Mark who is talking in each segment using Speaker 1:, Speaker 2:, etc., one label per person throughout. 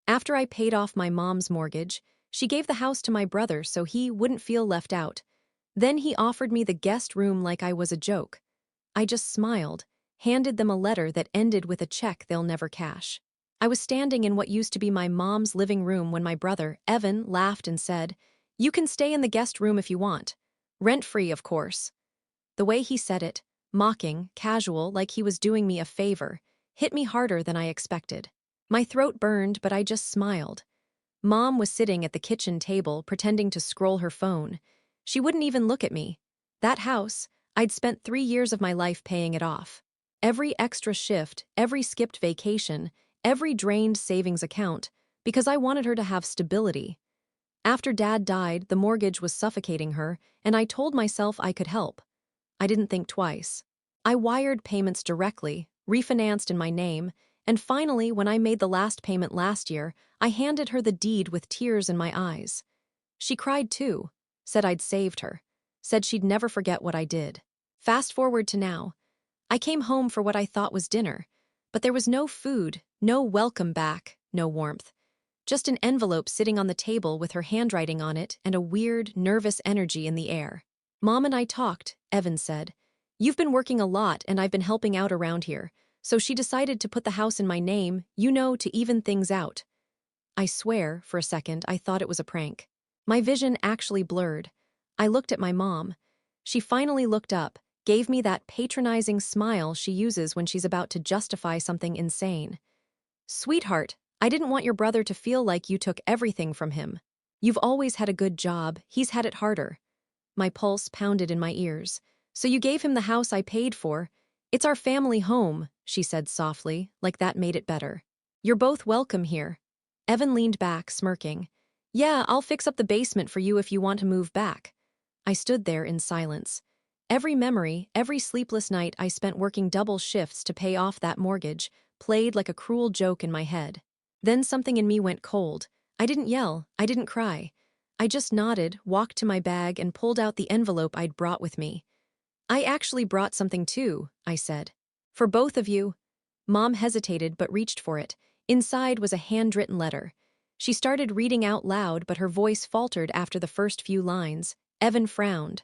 Speaker 1: After I paid off my mom's mortgage, she gave the house to my brother so he wouldn't feel left out. Then he offered me the guest room like I was a joke. I just smiled, handed them a letter that ended with a check they'll never cash. I was standing in what used to be my mom's living room when my brother, Evan, laughed and said, "You can stay in the guest room if you want. Rent-free, of course." The way he said it, mocking, casual, like he was doing me a favor, hit me harder than I expected. My throat burned, but I just smiled. Mom was sitting at the kitchen table pretending to scroll her phone. She wouldn't even look at me. That house, I'd spent 3 years of my life paying it off. Every extra shift, every skipped vacation, every drained savings account, because I wanted her to have stability. After Dad died, the mortgage was suffocating her, and I told myself I could help. I didn't think twice. I wired payments directly, refinanced in my name, and finally, when I made the last payment last year, I handed her the deed with tears in my eyes. She cried too, said I'd saved her, said she'd never forget what I did. Fast forward to now. I came home for what I thought was dinner, but there was no food, no welcome back, no warmth. Just an envelope sitting on the table with her handwriting on it and a weird, nervous energy in the air. "Mom and I talked," Evan said. "You've been working a lot and I've been helping out around here, so she decided to put the house in my name, to even things out." I swear, for a second, I thought it was a prank. My vision actually blurred. I looked at my mom. She finally looked up, gave me that patronizing smile she uses when she's about to justify something insane. "Sweetheart, I didn't want your brother to feel like you took everything from him. You've always had a good job, he's had it harder." My pulse pounded in my ears. "So you gave him the house I paid for? It's our family home," she said softly, like that made it better. "You're both welcome here." Evan leaned back, smirking. "Yeah, I'll fix up the basement for you if you want to move back." I stood there in silence. Every memory, every sleepless night I spent working double shifts to pay off that mortgage, played like a cruel joke in my head. Then something in me went cold. I didn't yell, I didn't cry. I just nodded, walked to my bag, and pulled out the envelope I'd brought with me. "I actually brought something too," I said. "For both of you." Mom hesitated but reached for it. Inside was a handwritten letter. She started reading out loud, but her voice faltered after the first few lines. Evan frowned.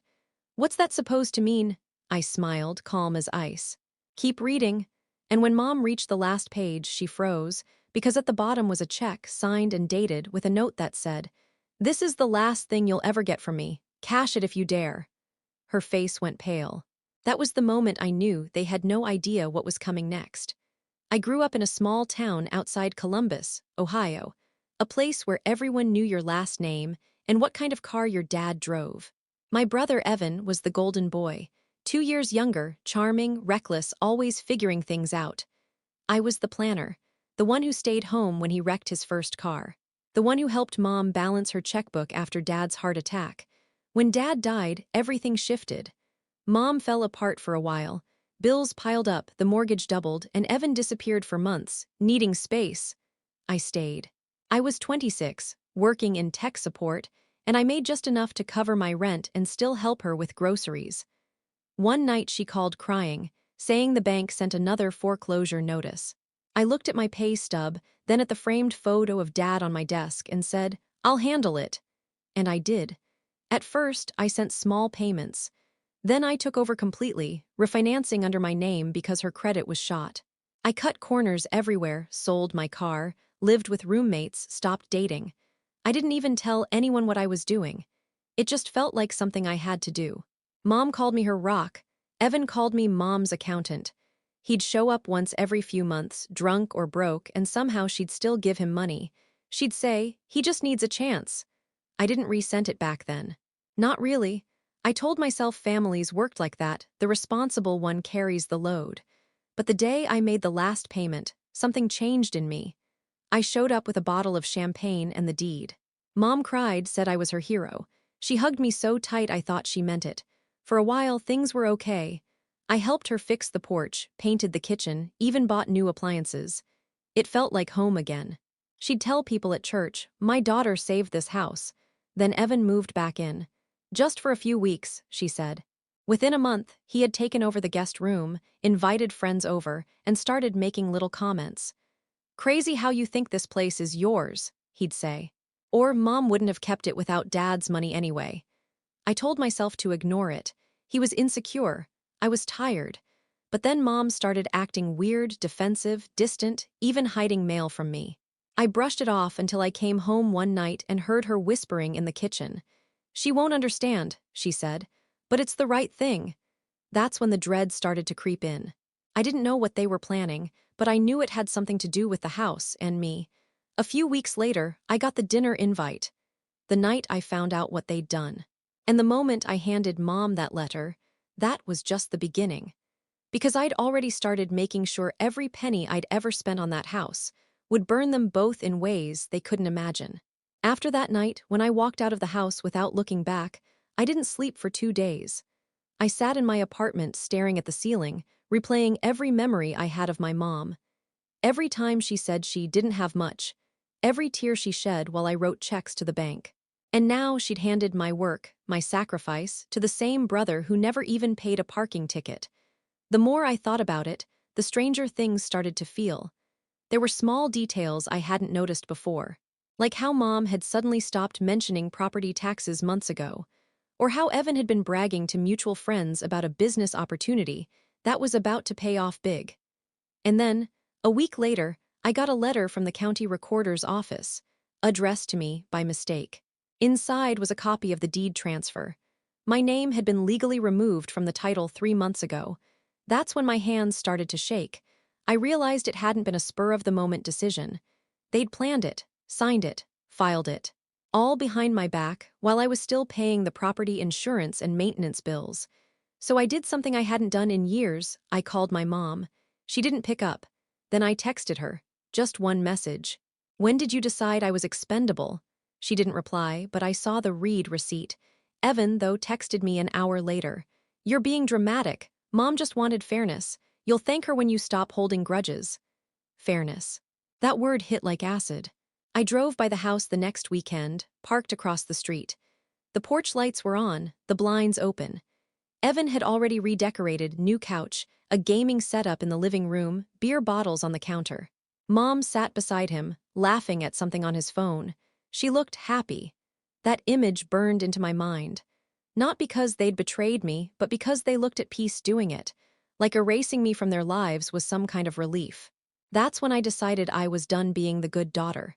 Speaker 1: "What's that supposed to mean?" I smiled, calm as ice. "Keep reading." And when Mom reached the last page, she froze, because at the bottom was a check, signed and dated, with a note that said, "This is the last thing you'll ever get from me. Cash it if you dare." Her face went pale. That was the moment I knew they had no idea what was coming next. I grew up in a small town outside Columbus, Ohio, a place where everyone knew your last name and what kind of car your dad drove. My brother Evan was the golden boy, 2 years younger, charming, reckless, always figuring things out. I was the planner, the one who stayed home when he wrecked his first car, the one who helped Mom balance her checkbook after Dad's heart attack. When Dad died, everything shifted. Mom fell apart for a while. Bills piled up, the mortgage doubled, and Evan disappeared for months, needing space. I stayed. I was 26, working in tech support, and I made just enough to cover my rent and still help her with groceries. One night she called crying, saying the bank sent another foreclosure notice. I looked at my pay stub, then at the framed photo of Dad on my desk, and said, "I'll handle it." And I did. At first, I sent small payments. Then I took over completely, refinancing under my name because her credit was shot. I cut corners everywhere, sold my car, lived with roommates, stopped dating. I didn't even tell anyone what I was doing. It just felt like something I had to do. Mom called me her rock. Evan called me Mom's accountant. He'd show up once every few months, drunk or broke, and somehow she'd still give him money. She'd say, "He just needs a chance." I didn't resent it back then. Not really. I told myself families worked like that, the responsible one carries the load. But the day I made the last payment, something changed in me. I showed up with a bottle of champagne and the deed. Mom cried, said I was her hero. She hugged me so tight I thought she meant it. For a while, things were okay. I helped her fix the porch, painted the kitchen, even bought new appliances. It felt like home again. She'd tell people at church, "My daughter saved this house." Then Evan moved back in. "Just for a few weeks," she said. Within a month, he had taken over the guest room, invited friends over, and started making little comments. Crazy how you think this place is yours, he'd say. Or Mom wouldn't have kept it without Dad's money anyway. I told myself to ignore it. He was insecure. I was tired. But then Mom started acting weird, defensive, distant, even hiding mail from me. I brushed it off until I came home one night and heard her whispering in the kitchen. "She won't understand," she said, "but it's the right thing." That's when the dread started to creep in. I didn't know what they were planning, but I knew it had something to do with the house and me. A few weeks later, I got the dinner invite. The night I found out what they'd done. And the moment I handed Mom that letter, that was just the beginning. Because I'd already started making sure every penny I'd ever spent on that house would burn them both in ways they couldn't imagine. After that night, when I walked out of the house without looking back, I didn't sleep for 2 days. I sat in my apartment staring at the ceiling, replaying every memory I had of my mom. Every time she said she didn't have much, every tear she shed while I wrote checks to the bank. And now she'd handed my work, my sacrifice, to the same brother who never even paid a parking ticket. The more I thought about it, the stranger things started to feel. There were small details I hadn't noticed before, like how Mom had suddenly stopped mentioning property taxes months ago, or how Evan had been bragging to mutual friends about a business opportunity that was about to pay off big. And then, a week later, I got a letter from the county recorder's office, addressed to me by mistake. Inside was a copy of the deed transfer. My name had been legally removed from the title 3 months ago. That's when my hands started to shake. I realized it hadn't been a spur-of-the-moment decision. They'd planned it, signed it, filed it, all behind my back while I was still paying the property insurance and maintenance bills. So I did something I hadn't done in years. I called my mom. She didn't pick up. Then I texted her, just one message. "When did you decide I was expendable?" She didn't reply, but I saw the read receipt. Evan, though, texted me an hour later. "You're being dramatic. Mom just wanted fairness. You'll thank her when you stop holding grudges." Fairness. That word hit like acid. I drove by the house the next weekend, parked across the street. The porch lights were on, the blinds open. Evan had already redecorated, new couch, a gaming setup in the living room, beer bottles on the counter. Mom sat beside him, laughing at something on his phone. She looked happy. That image burned into my mind. Not because they'd betrayed me, but because they looked at peace doing it. Like erasing me from their lives was some kind of relief. That's when I decided I was done being the good daughter.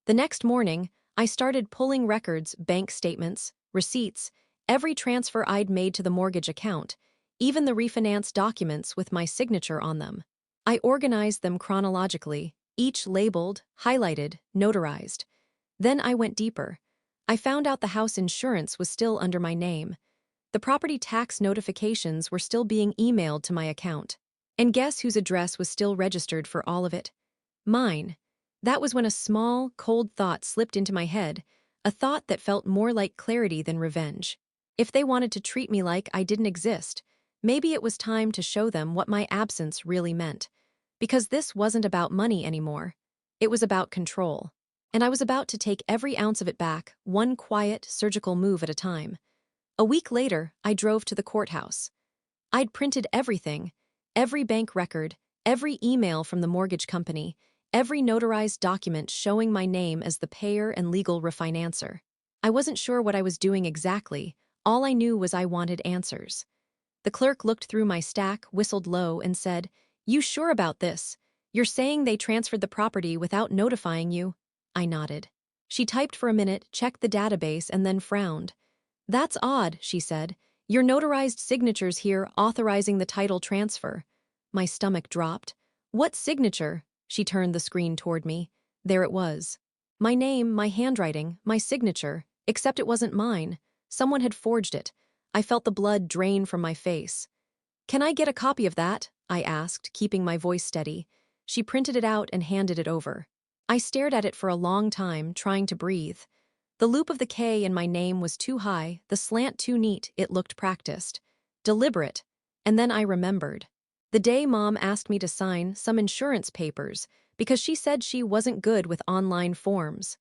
Speaker 1: The next morning, I started pulling records, bank statements, receipts, every transfer I'd made to the mortgage account, even the refinance documents with my signature on them. I organized them chronologically, each labeled, highlighted, notarized. Then I went deeper. I found out the house insurance was still under my name. The property tax notifications were still being emailed to my account. And guess whose address was still registered for all of it? Mine. That was when a small, cold thought slipped into my head, a thought that felt more like clarity than revenge. If they wanted to treat me like I didn't exist, maybe it was time to show them what my absence really meant. Because this wasn't about money anymore. It was about control. And I was about to take every ounce of it back, one quiet, surgical move at a time. A week later, I drove to the courthouse. I'd printed everything, every bank record, every email from the mortgage company, every notarized document showing my name as the payer and legal refinancer. I wasn't sure what I was doing exactly. All I knew was I wanted answers. The clerk looked through my stack, whistled low, and said, "You sure about this? You're saying they transferred the property without notifying you?" I nodded. She typed for a minute, checked the database, and then frowned. "That's odd," she said. "Your notarized signatures here authorizing the title transfer." My stomach dropped. "What signature?" She turned the screen toward me. There it was. My name, my handwriting, my signature, except it wasn't mine. Someone had forged it. I felt the blood drain from my face. "Can I get a copy of that?" I asked, keeping my voice steady. She printed it out and handed it over. I stared at it for a long time, trying to breathe. The loop of the K in my name was too high, the slant too neat, it looked practiced. Deliberate. And then I remembered. The day Mom asked me to sign some insurance papers because she said she wasn't good with online forms.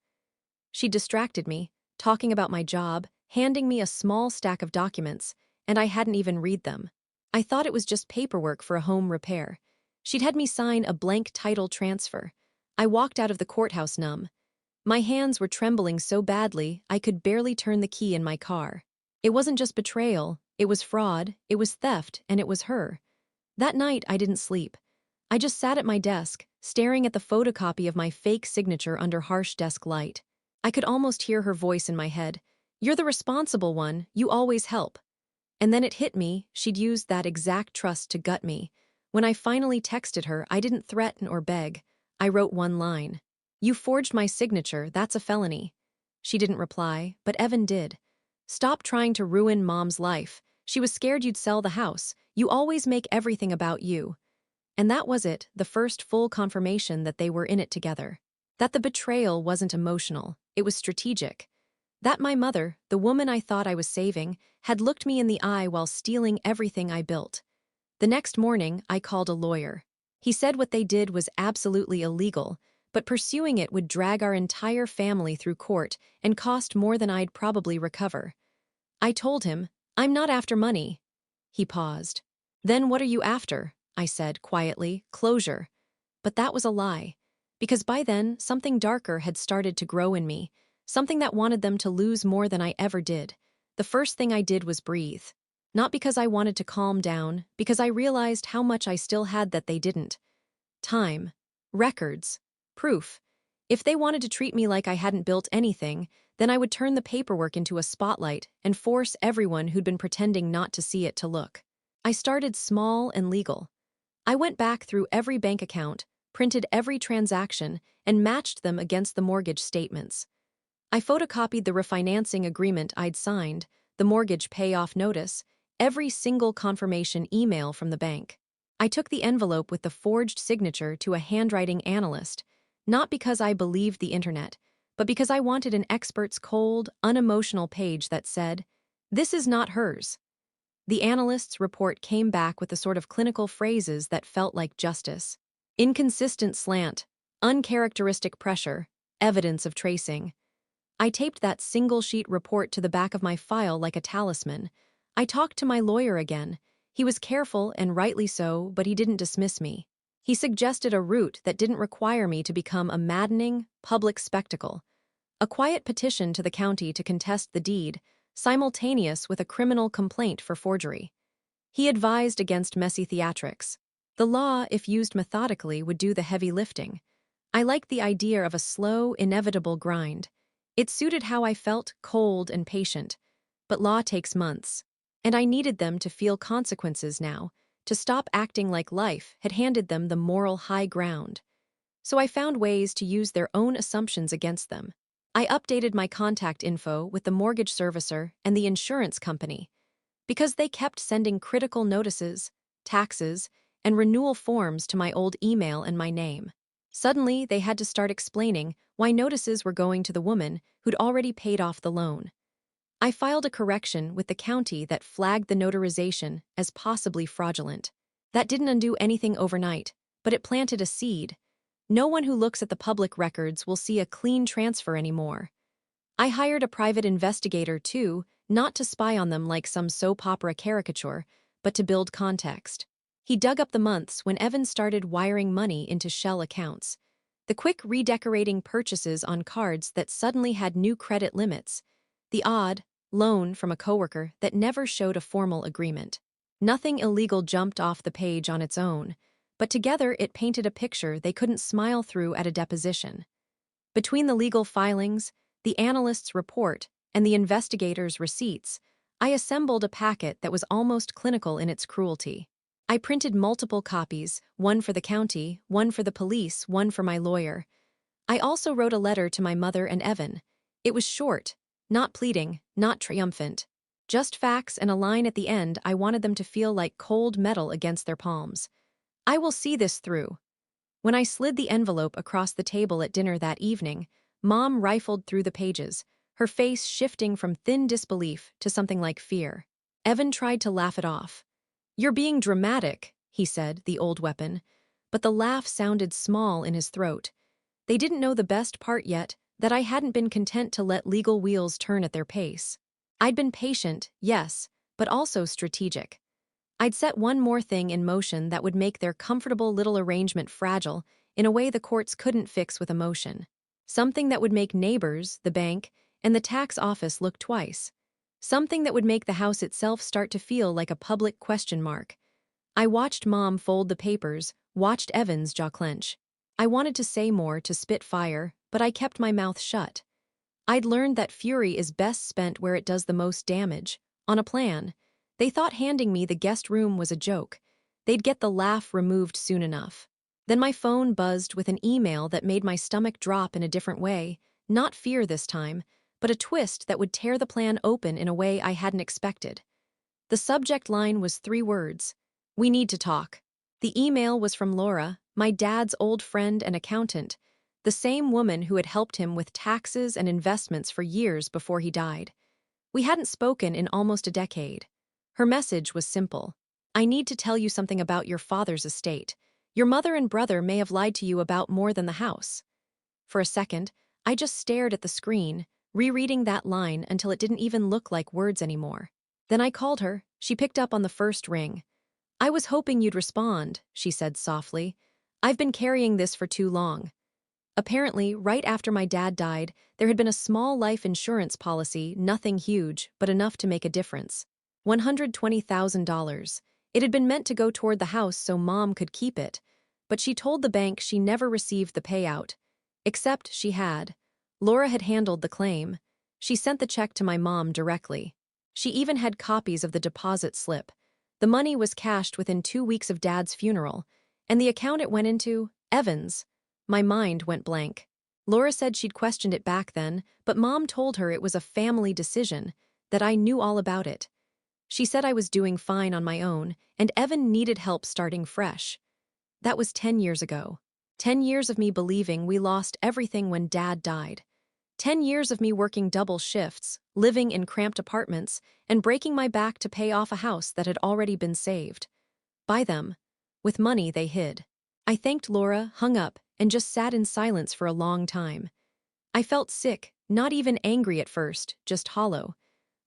Speaker 1: She distracted me, talking about my job, handing me a small stack of documents, and I hadn't even read them. I thought it was just paperwork for a home repair. She'd had me sign a blank title transfer. I walked out of the courthouse numb. My hands were trembling so badly I could barely turn the key in my car. It wasn't just betrayal, it was fraud, it was theft, and it was her. That night, I didn't sleep. I just sat at my desk, staring at the photocopy of my fake signature under harsh desk light. I could almost hear her voice in my head. "You're the responsible one, you always help." And then it hit me, she'd used that exact trust to gut me. When I finally texted her, I didn't threaten or beg. I wrote one line. "You forged my signature, that's a felony." She didn't reply, but Evan did. "Stop trying to ruin Mom's life. She was scared you'd sell the house. You always make everything about you." And that was it, the first full confirmation that they were in it together. That the betrayal wasn't emotional, it was strategic. That my mother, the woman I thought I was saving, had looked me in the eye while stealing everything I built. The next morning, I called a lawyer. He said what they did was absolutely illegal, but pursuing it would drag our entire family through court and cost more than I'd probably recover. I told him, "I'm not after money." He paused. "Then what are you after?" I said quietly, "Closure." But that was a lie. Because by then, something darker had started to grow in me, something that wanted them to lose more than I ever did. The first thing I did was breathe. Not because I wanted to calm down, because I realized how much I still had that they didn't. Time. Records. Proof. If they wanted to treat me like I hadn't built anything, then I would turn the paperwork into a spotlight and force everyone who'd been pretending not to see it to look. I started small and legal. I went back through every bank account, printed every transaction, and matched them against the mortgage statements. I photocopied the refinancing agreement I'd signed, the mortgage payoff notice, every single confirmation email from the bank. I took the envelope with the forged signature to a handwriting analyst, not because I believed the internet, but because I wanted an expert's cold, unemotional page that said, "This is not hers." The analyst's report came back with the sort of clinical phrases that felt like justice. Inconsistent slant, uncharacteristic pressure, evidence of tracing. I taped that single-sheet report to the back of my file like a talisman. I talked to my lawyer again. He was careful, and rightly so, but he didn't dismiss me. He suggested a route that didn't require me to become a maddening, public spectacle. A quiet petition to the county to contest the deed, simultaneous with a criminal complaint for forgery. He advised against messy theatrics. The law, if used methodically, would do the heavy lifting. I liked the idea of a slow, inevitable grind. It suited how I felt, cold and patient. But law takes months. And I needed them to feel consequences now, to stop acting like life had handed them the moral high ground. So I found ways to use their own assumptions against them. I updated my contact info with the mortgage servicer and the insurance company, because they kept sending critical notices, taxes, and renewal forms to my old email and my name. Suddenly, they had to start explaining why notices were going to the woman who'd already paid off the loan. I filed a correction with the county that flagged the notarization as possibly fraudulent. That didn't undo anything overnight, but it planted a seed. No one who looks at the public records will see a clean transfer anymore. I hired a private investigator, too, not to spy on them like some soap opera caricature, but to build context. He dug up the months when Evan started wiring money into shell accounts. The quick redecorating purchases on cards that suddenly had new credit limits. The odd loan from a coworker that never showed a formal agreement. Nothing illegal jumped off the page on its own, but together it painted a picture they couldn't smile through at a deposition. Between the legal filings, the analyst's report, and the investigator's receipts, I assembled a packet that was almost clinical in its cruelty. I printed multiple copies, one for the county, one for the police, one for my lawyer. I also wrote a letter to my mother and Evan. It was short, not pleading, not triumphant. Just facts and a line at the end I wanted them to feel like cold metal against their palms. "I will see this through." When I slid the envelope across the table at dinner that evening, Mom rifled through the pages, her face shifting from thin disbelief to something like fear. Evan tried to laugh it off. "You're being dramatic," he said, the old weapon. But the laugh sounded small in his throat. They didn't know the best part yet, that I hadn't been content to let legal wheels turn at their pace. I'd been patient, yes, but also strategic. I'd set one more thing in motion that would make their comfortable little arrangement fragile in a way the courts couldn't fix with emotion. Something that would make neighbors, the bank, and the tax office look twice. Something that would make the house itself start to feel like a public question mark. I watched Mom fold the papers, watched Evan's jaw clench. I wanted to say more, to spit fire, but I kept my mouth shut. I'd learned that fury is best spent where it does the most damage, on a plan. They thought handing me the guest room was a joke. They'd get the laugh removed soon enough. Then my phone buzzed with an email that made my stomach drop in a different way, not fear this time, but a twist that would tear the plan open in a way I hadn't expected. The subject line was 3 words: "We need to talk." The email was from Laura, my dad's old friend and accountant, the same woman who had helped him with taxes and investments for years before he died. We hadn't spoken in almost a decade. Her message was simple: "I need to tell you something about your father's estate. Your mother and brother may have lied to you about more than the house." For a second, I just stared at the screen, rereading that line until it didn't even look like words anymore. Then I called her. She picked up on the first ring. "I was hoping you'd respond," she said softly. "I've been carrying this for too long." Apparently, right after my dad died, there had been a small life insurance policy, nothing huge, but enough to make a difference. $120,000. It had been meant to go toward the house so Mom could keep it, but she told the bank she never received the payout. Except she had. Laura had handled the claim. She sent the check to my mom directly. She even had copies of the deposit slip. The money was cashed within 2 weeks of Dad's funeral, and the account it went into, Evans. My mind went blank. Laura said she'd questioned it back then, but Mom told her it was a family decision, that I knew all about it. She said I was doing fine on my own, and Evan needed help starting fresh. That was 10 years ago. 10 years of me believing we lost everything when Dad died. 10 years of me working double shifts, living in cramped apartments, and breaking my back to pay off a house that had already been saved. By them. With money they hid. I thanked Laura, hung up, and just sat in silence for a long time. I felt sick, not even angry at first, just hollow.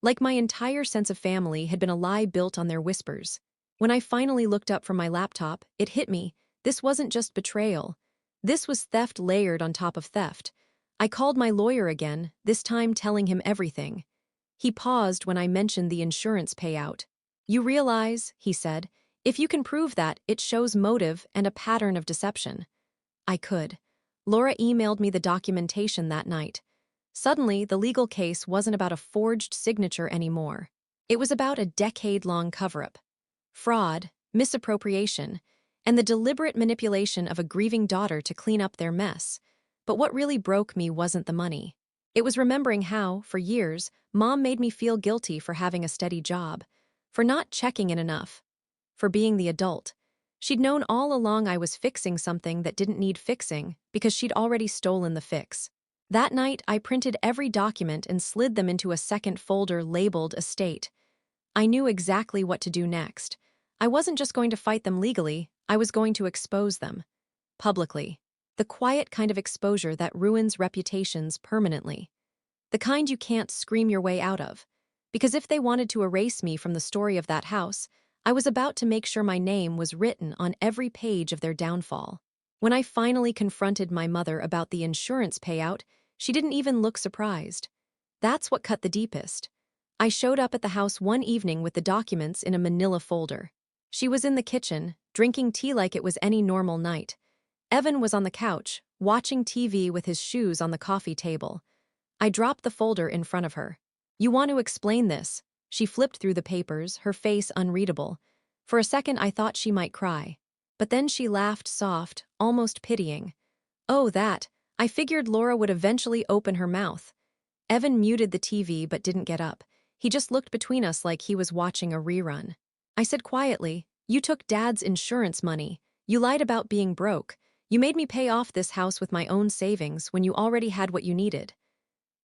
Speaker 1: Like my entire sense of family had been a lie built on their whispers. When I finally looked up from my laptop, it hit me. This wasn't just betrayal. This was theft layered on top of theft. I called my lawyer again, this time telling him everything. He paused when I mentioned the insurance payout. "You realize," he said, "if you can prove that, it shows motive and a pattern of deception." I could. Laura emailed me the documentation that night. Suddenly, the legal case wasn't about a forged signature anymore. It was about a decade-long cover-up. Fraud, misappropriation, and the deliberate manipulation of a grieving daughter to clean up their mess. But what really broke me wasn't the money. It was remembering how, for years, Mom made me feel guilty for having a steady job, for not checking in enough, for being the adult. She'd known all along I was fixing something that didn't need fixing because she'd already stolen the fix. That night, I printed every document and slid them into a second folder labeled estate. I knew exactly what to do next. I wasn't just going to fight them legally, I was going to expose them. Publicly. The quiet kind of exposure that ruins reputations permanently. The kind you can't scream your way out of. Because if they wanted to erase me from the story of that house, I was about to make sure my name was written on every page of their downfall. When I finally confronted my mother about the insurance payout, she didn't even look surprised. That's what cut the deepest. I showed up at the house one evening with the documents in a manila folder. She was in the kitchen, drinking tea like it was any normal night. Evan was on the couch, watching TV with his shoes on the coffee table. I dropped the folder in front of her. "You want to explain this?" She flipped through the papers, her face unreadable. For a second I thought she might cry. But then she laughed soft, almost pitying. "Oh, that. I figured Laura would eventually open her mouth." Evan muted the TV but didn't get up. He just looked between us like he was watching a rerun. I said quietly, "You took Dad's insurance money. You lied about being broke. You made me pay off this house with my own savings when you already had what you needed."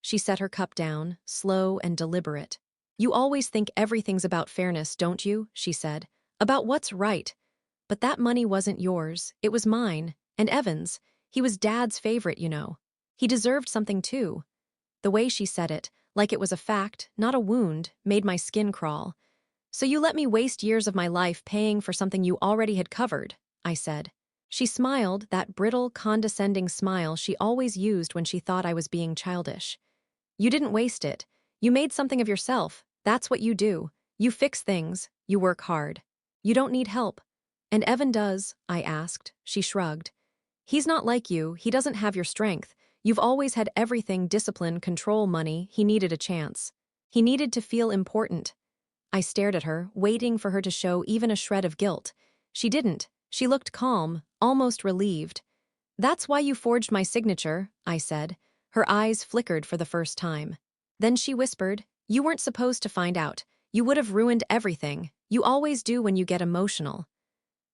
Speaker 1: She set her cup down, slow and deliberate. "You always think everything's about fairness, don't you?" she said. "About what's right. But that money wasn't yours, it was mine, and Evan's. He was Dad's favorite, you know. He deserved something too." The way she said it, like it was a fact, not a wound, made my skin crawl. "So you let me waste years of my life paying for something you already had covered," I said. She smiled, that brittle, condescending smile she always used when she thought I was being childish. You didn't waste it. You made something of yourself. That's what you do. You fix things. You work hard. You don't need help. And Evan does, I asked. She shrugged. He's not like you. He doesn't have your strength. You've always had everything: discipline, control, money. He needed a chance. He needed to feel important. I stared at her, waiting for her to show even a shred of guilt. She didn't. She looked calm, almost relieved. That's why you forged my signature, I said. Her eyes flickered for the first time. Then she whispered, you weren't supposed to find out. You would have ruined everything. You always do when you get emotional.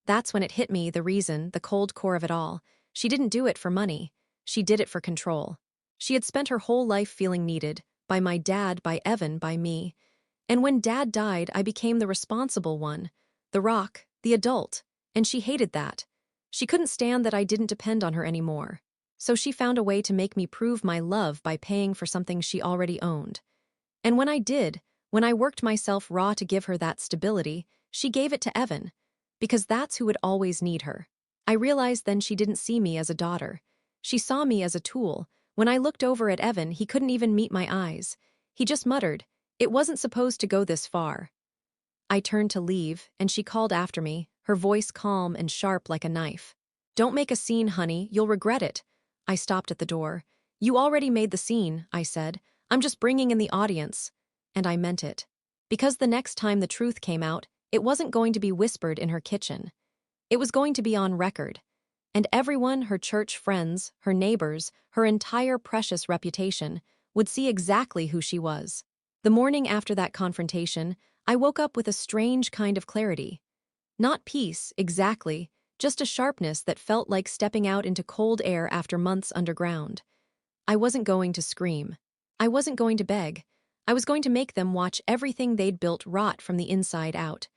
Speaker 1: That's when it hit me, the reason, the cold core of it all. She didn't do it for money. She did it for control. She had spent her whole life feeling needed, by my dad, by Evan, by me. And when Dad died, I became the responsible one, the rock, the adult, and she hated that. She couldn't stand that I didn't depend on her anymore. So she found a way to make me prove my love by paying for something she already owned. And when I did, when I worked myself raw to give her that stability, she gave it to Evan, because that's who would always need her. I realized then she didn't see me as a daughter. She saw me as a tool. When I looked over at Evan, he couldn't even meet my eyes. He just muttered, "It wasn't supposed to go this far." I turned to leave, and she called after me, her voice calm and sharp like a knife. "Don't make a scene, honey, you'll regret it." I stopped at the door. "You already made the scene," I said. "I'm just bringing in the audience." And I meant it. Because the next time the truth came out, it wasn't going to be whispered in her kitchen. It was going to be on record. And everyone, her church friends, her neighbors, her entire precious reputation, would see exactly who she was. The morning after that confrontation, I woke up with a strange kind of clarity. Not peace, exactly, just a sharpness that felt like stepping out into cold air after months underground. I wasn't going to scream. I wasn't going to beg. I was going to make them watch everything they'd built rot from the inside out.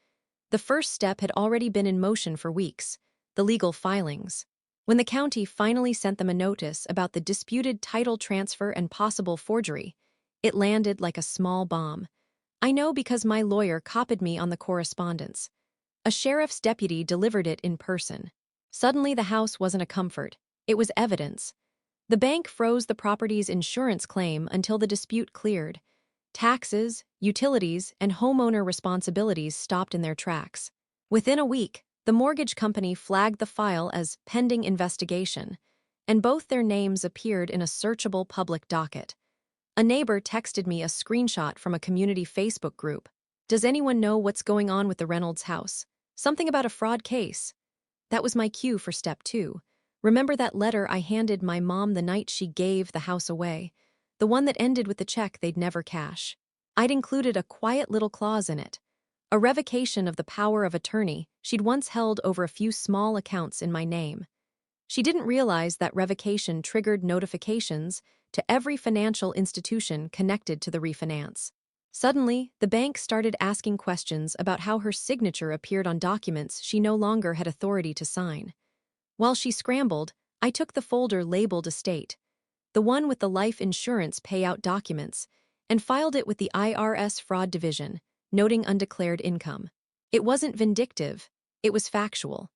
Speaker 1: The first step had already been in motion for weeks: the legal filings. When the county finally sent them a notice about the disputed title transfer and possible forgery, it landed like a small bomb. I know because my lawyer copied me on the correspondence. A sheriff's deputy delivered it in person. Suddenly the house wasn't a comfort. It was evidence. The bank froze the property's insurance claim until the dispute cleared. Taxes, utilities, and homeowner responsibilities stopped in their tracks. Within a week, the mortgage company flagged the file as pending investigation, and both their names appeared in a searchable public docket. A neighbor texted me a screenshot from a community Facebook group. "Does anyone know what's going on with the Reynolds house? Something about a fraud case." That was my cue for step 2. Remember that letter I handed my mom the night she gave the house away? The one that ended with the check they'd never cash. I'd included a quiet little clause in it. A revocation of the power of attorney she'd once held over a few small accounts in my name. She didn't realize that revocation triggered notifications to every financial institution connected to the refinance. Suddenly, the bank started asking questions about how her signature appeared on documents she no longer had authority to sign. While she scrambled, I took the folder labeled estate, the one with the life insurance payout documents, and filed it with the IRS Fraud Division, noting undeclared income. It wasn't vindictive, it was factual.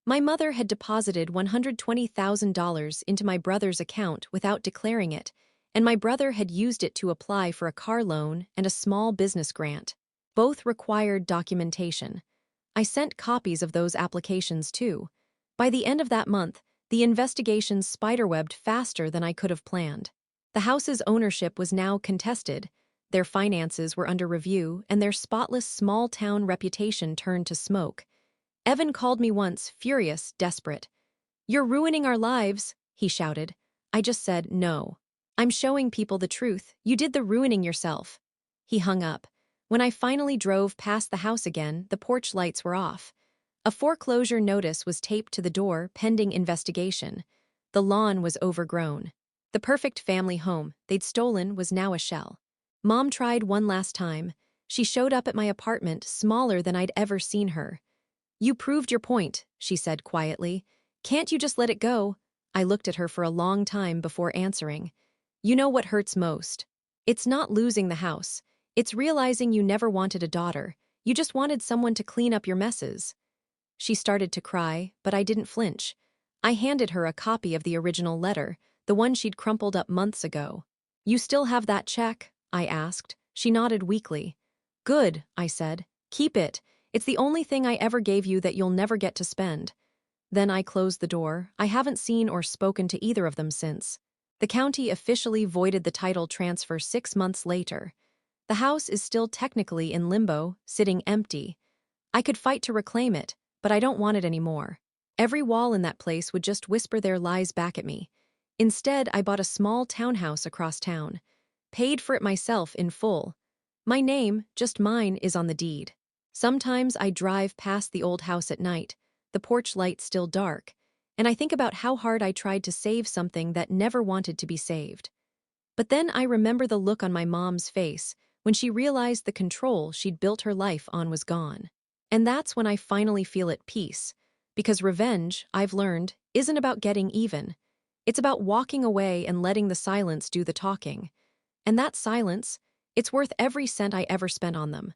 Speaker 1: My mother had deposited $120,000 into my brother's account without declaring it, and my brother had used it to apply for a car loan and a small business grant. Both required documentation. I sent copies of those applications too. By the end of that month, the investigation spiderwebbed faster than I could have planned. The house's ownership was now contested, their finances were under review, and their spotless small-town reputation turned to smoke. Evan called me once, furious, desperate. "You're ruining our lives," he shouted. I just said, "No. I'm showing people the truth. You did the ruining yourself." He hung up. When I finally drove past the house again, the porch lights were off. A foreclosure notice was taped to the door, pending investigation. The lawn was overgrown. The perfect family home they'd stolen was now a shell. Mom tried one last time. She showed up at my apartment, smaller than I'd ever seen her. "You proved your point," she said quietly. "Can't you just let it go?" I looked at her for a long time before answering. "You know what hurts most. It's not losing the house. It's realizing you never wanted a daughter. You just wanted someone to clean up your messes." She started to cry, but I didn't flinch. I handed her a copy of the original letter, the one she'd crumpled up months ago. "You still have that check?" I asked. She nodded weakly. "Good," I said. "Keep it. It's the only thing I ever gave you that you'll never get to spend." Then I closed the door. I haven't seen or spoken to either of them since. The county officially voided the title transfer 6 months later. The house is still technically in limbo, sitting empty. I could fight to reclaim it, but I don't want it anymore. Every wall in that place would just whisper their lies back at me. Instead, I bought a small townhouse across town. Paid for it myself in full. My name, just mine, is on the deed. Sometimes I drive past the old house at night, the porch light still dark, and I think about how hard I tried to save something that never wanted to be saved. But then I remember the look on my mom's face when she realized the control she'd built her life on was gone. And that's when I finally feel at peace, because revenge, I've learned, isn't about getting even. It's about walking away and letting the silence do the talking. And that silence, it's worth every cent I ever spent on them.